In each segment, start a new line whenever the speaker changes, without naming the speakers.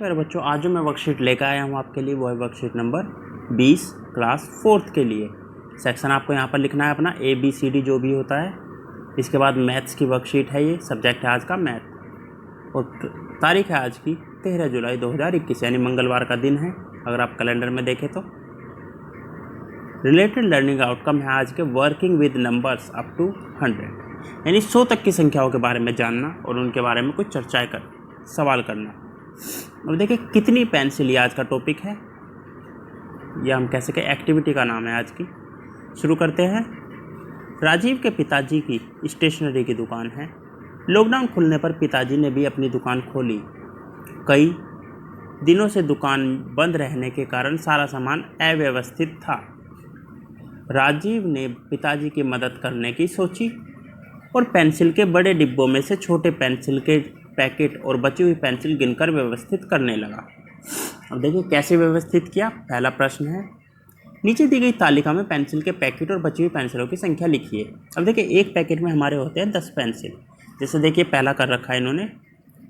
प्यारे बच्चों, आज जो मैं वर्कशीट लेकर आया हूँ आपके लिए वो है वर्कशीट नंबर 20 क्लास 4th के लिए। सेक्शन आपको यहाँ पर लिखना है अपना ABCD जो भी होता है। इसके बाद मैथ्स की वर्कशीट है, ये सब्जेक्ट है आज का मैथ और तारीख है आज की 13 जुलाई 2021 यानी मंगलवार का दिन है अगर आप कैलेंडर में देखें तो। रिलेटेड लर्निंग आउटकम है आज के working with numbers up to 100 यानी 100 तक की संख्याओं के बारे में जानना और उनके बारे में कुछ चर्चाएँ कर सवाल करना। अब देखिए कितनी पेंसिल, ये आज का टॉपिक है या हम कह सकें एक्टिविटी का नाम है आज की। शुरू करते हैं। राजीव के पिताजी की स्टेशनरी की दुकान है। लॉकडाउन खुलने पर पिताजी ने भी अपनी दुकान खोली। कई दिनों से दुकान बंद रहने के कारण सारा सामान अव्यवस्थित था। राजीव ने पिताजी की मदद करने की सोची और पेंसिल के बड़े डिब्बों में से छोटे पेंसिल के पैकेट और बची हुई पेंसिल गिनकर व्यवस्थित करने लगा। अब देखिए कैसे व्यवस्थित किया। पहला प्रश्न है, नीचे दी गई तालिका में पेंसिल के पैकेट और बची हुई पेंसिलों की संख्या लिखिए। अब देखिए एक पैकेट में हमारे होते हैं 10 पेंसिल। जैसे देखिए पहला कर रखा है इन्होंने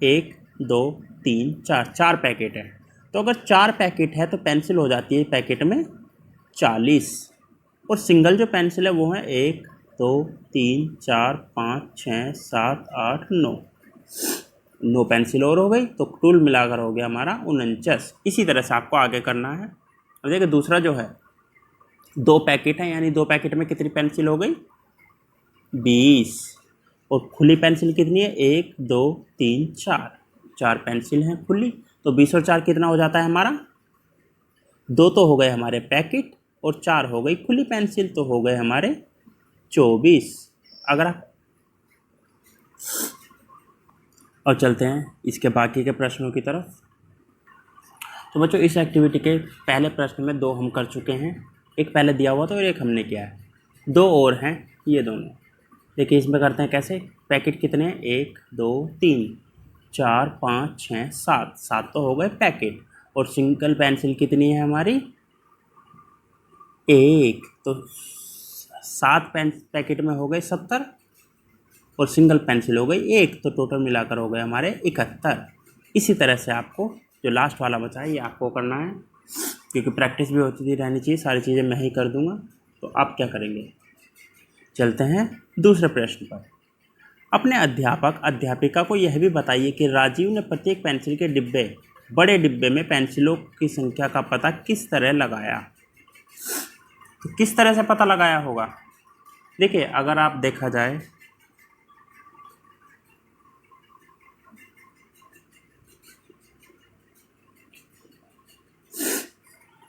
1 2 3 4, 4 पैकेट है। तो अगर 4 पैकेट है तो पेंसिल हो जाती है पैकेट में 40 और सिंगल जो पेंसिल है वो है 1 2 3 4 5 6 7 8 9 पेंसिल और हो गई तो टूल मिलाकर हो गया हमारा 49। इसी तरह से आपको आगे करना है। अब देखिए दूसरा जो है 2 पैकेट है यानी 2 पैकेट में कितनी पेंसिल हो गई 20 और खुली पेंसिल कितनी है 1 2 3 4, 4 पेंसिल हैं खुली। तो 20 और 4 कितना हो जाता है हमारा 2 तो हो गए हमारे पैकेट और 4 हो गई खुली पेंसिल तो हो गए हमारे 24। अगर आप और चलते हैं इसके बाकी के प्रश्नों की तरफ। तो बच्चों इस एक्टिविटी के पहले प्रश्न में 2 हम कर चुके हैं, एक पहले दिया हुआ था और एक हमने किया है। 2 और हैं ये दोनों। देखिए इसमें करते हैं कैसे। पैकेट कितने हैं 1 2 3 4 5 6 7, 7 तो हो गए पैकेट और सिंगल पेंसिल कितनी है हमारी 1। तो 7 पैकेट में हो गए 70 और सिंगल पेंसिल हो गई 1 तो टोटल मिलाकर हो गए हमारे 71। इसी तरह से आपको जो लास्ट वाला बचा है ये आपको करना है क्योंकि प्रैक्टिस भी होती रहनी चाहिए। सारी चीज़ें मैं ही कर दूंगा। तो आप क्या करेंगे, चलते हैं दूसरे प्रश्न पर। अपने अध्यापक अध्यापिका को यह भी बताइए कि राजीव ने प्रत्येक पेंसिल के डिब्बे बड़े डिब्बे में पेंसिलों की संख्या का पता किस तरह लगाया। तो किस तरह से पता लगाया होगा। देखिए अगर आप देखा जाए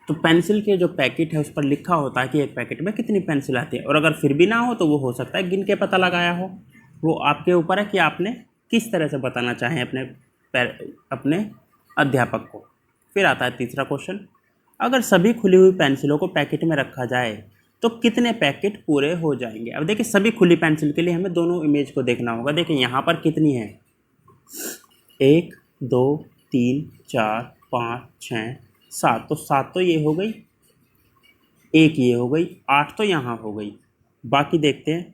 तो पेंसिल के जो पैकेट है उस पर लिखा होता है कि एक पैकेट में कितनी पेंसिल आती है और अगर फिर भी ना हो तो वो हो सकता है गिन के पता लगाया हो। वो आपके ऊपर है कि आपने किस तरह से बताना चाहें अपने अध्यापक को। फिर आता है तीसरा क्वेश्चन, अगर सभी खुली हुई पेंसिलों को पैकेट में रखा जाए तो कितने पैकेट पूरे हो जाएंगे। अब देखिए सभी खुली पेंसिल के लिए हमें दोनों इमेज को देखना होगा। देखिए यहाँ पर कितनी है 1 2 3 4 5 6 7, तो 7 तो ये हो गई, 1 ये हो गई, 8 तो यहाँ हो गई। बाकी देखते हैं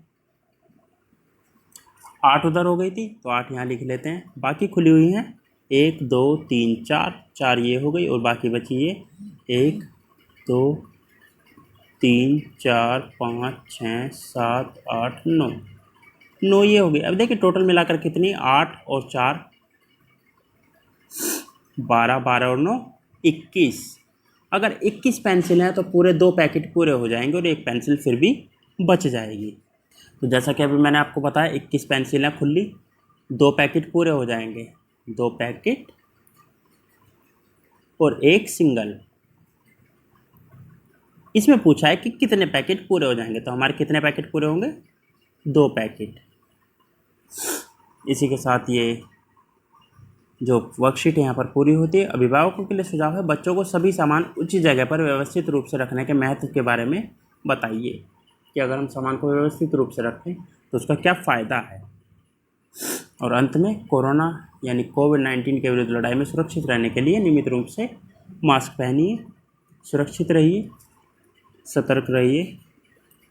8 उधर हो गई थी तो 8 यहाँ लिख लेते हैं। बाकी खुली हुई हैं 1 2 3 4, 4 ये हो गई और बाकी बची ये 1 2 3 4 5 6 7 8 9 ये हो गई। अब देखिए टोटल मिलाकर कितनी 8 और 4 12, 12 और 9 21। अगर 21 पेंसिल हैं तो पूरे 2 पैकेट पूरे हो जाएंगे और एक पेंसिल फिर भी बच जाएगी। तो जैसा कि अभी मैंने आपको बताया 21 पेंसिल हैं खुली, 2 पैकेट पूरे हो जाएंगे, 2 पैकेट और एक सिंगल। इसमें पूछा है कि कितने पैकेट पूरे हो जाएंगे तो हमारे कितने पैकेट पूरे होंगे 2 पैकेट। इसी के साथ ये जो वर्कशीट यहाँ पर पूरी होती है। अभिभावकों के लिए सुझाव है, बच्चों को सभी सामान उचित जगह पर व्यवस्थित रूप से रखने के महत्व के बारे में बताइए कि अगर हम सामान को व्यवस्थित रूप से रखें तो उसका क्या फ़ायदा है। और अंत में कोरोना यानी कोविड-19 के विरुद्ध लड़ाई में सुरक्षित रहने के लिए नियमित रूप से मास्क पहनिए, सुरक्षित रहिए, सतर्क रहिए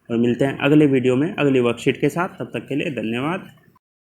और मिलते हैं अगले वीडियो में अगली वर्कशीट के साथ। तब तक के लिए धन्यवाद।